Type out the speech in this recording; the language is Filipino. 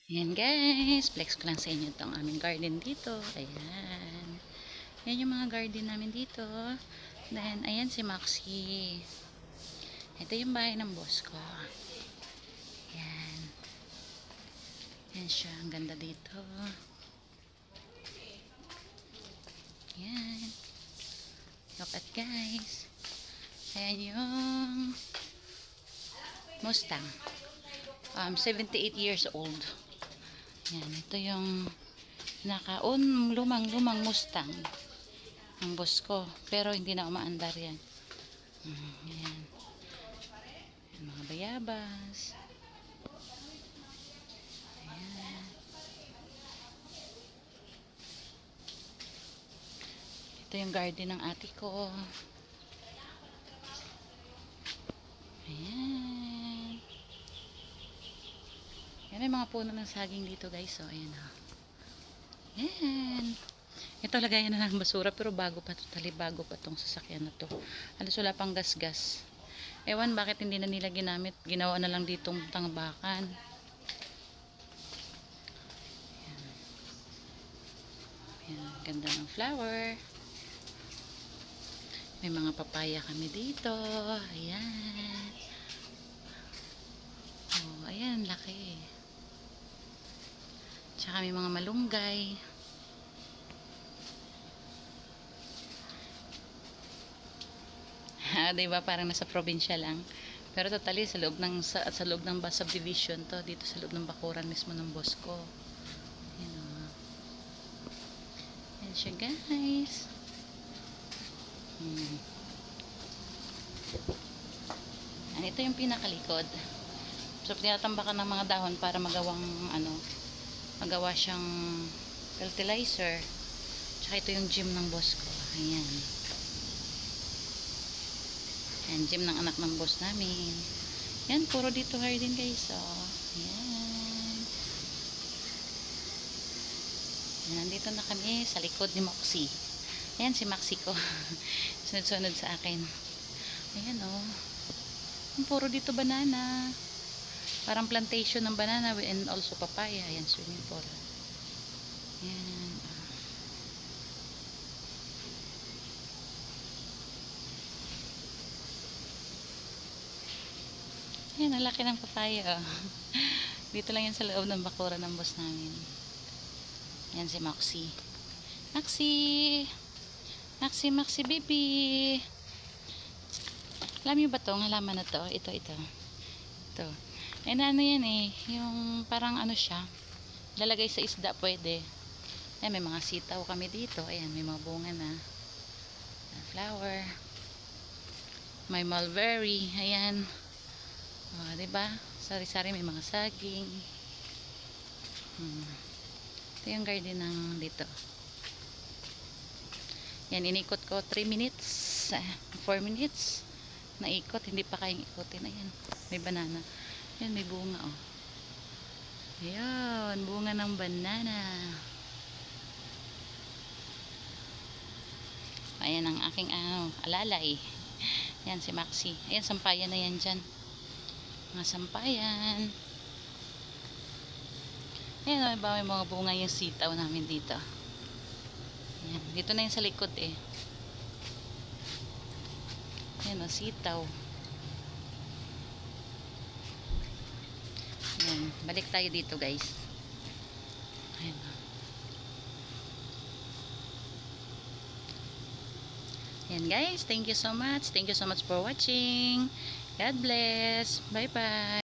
Ayan guys, flex ko lang sa inyo itong aming garden dito. Ayan. Ayan yung mga garden namin dito. Then, ayan si Maxi. Ito yung bahay ng boss ko. Ayan. Ayan siya. Ang ganda dito. Ayan. Look at guys. Ayan yung Mustang. 78 years old. Ayan. Ito yung lumang Mustang ang boss ko, pero hindi na umaandar yan. Ayan. Ayan, mga bayabas. Ayan. Ito yung garden ng ate ko. Ayan. Ayan, may mga puno ng saging dito guys. So, ayan o. Ayan. Ito lagayan na ng basura, pero bago pa, totally bago pa tong sasakyan na to. Halos wala pang gas-gas. Ewan bakit hindi na nila ginamit. Ginawa na lang ditong tangbakan. Ayan. Ayan, ganda ng flower. May mga papaya kami dito. Ayan. Oh, ayan, laki. Tsaka may mga malunggay. Diba parang nasa probinsya lang, pero totally sa loob ng subdivision to, dito sa loob ng bakuran mismo ng boss ko. Ayan o. Ayan siya guys. Ayan, ito yung pinakalikod. So tinatambakan ng mga dahon para magawa siyang fertilizer. Tsaka ito yung gym ng boss ko. Ayan. Ayan, gym ng anak ng boss namin. Yan, puro dito garden guys. So, ayan. Ayan, nandito na kami sa likod ni Maxi. Ayan si Maxi ko. Sunod-sunod sa akin. Ayan o. Puro dito banana. Parang plantation ng banana and also papaya. Ayan, swimming pool. Ayan. Ayan, ang laki ng papaya. Dito lang yan sa loob ng bakuran ng boss namin. Ayan si Maxi. Maxi! Maxi baby! Alam niyo ba to? Ang halaman na to? Ito. Ito. Eh ano yan eh. Yung parang ano siya. Lalagay sa isda pwede. Ayan, may mga sitaw kami dito. Ayan, may mga bunga na. Flower. May mulberry. Ayan. Diba? Sari-sari may mga saging. Ito yung garden ng dito. Yan, inikot ko 3 minutes. 4 minutes. Naikot. Hindi pa kayang ikutin. Ayan. May banana. Ayan, may bunga oh. Ayan. Bunga ng banana. Ayan ang aking alalay. Ayan si Maxi. Ayan, sampayan na yan dyan. Mga sampayan. Ayan, may mga bunga yung sitaw namin dito. Ayan, dito na yung sa likod eh. Ayan o, sitaw. Ayan, balik tayo dito guys. Ayan o. Ayan guys, thank you so much. Thank you so much for watching. God bless. Bye bye.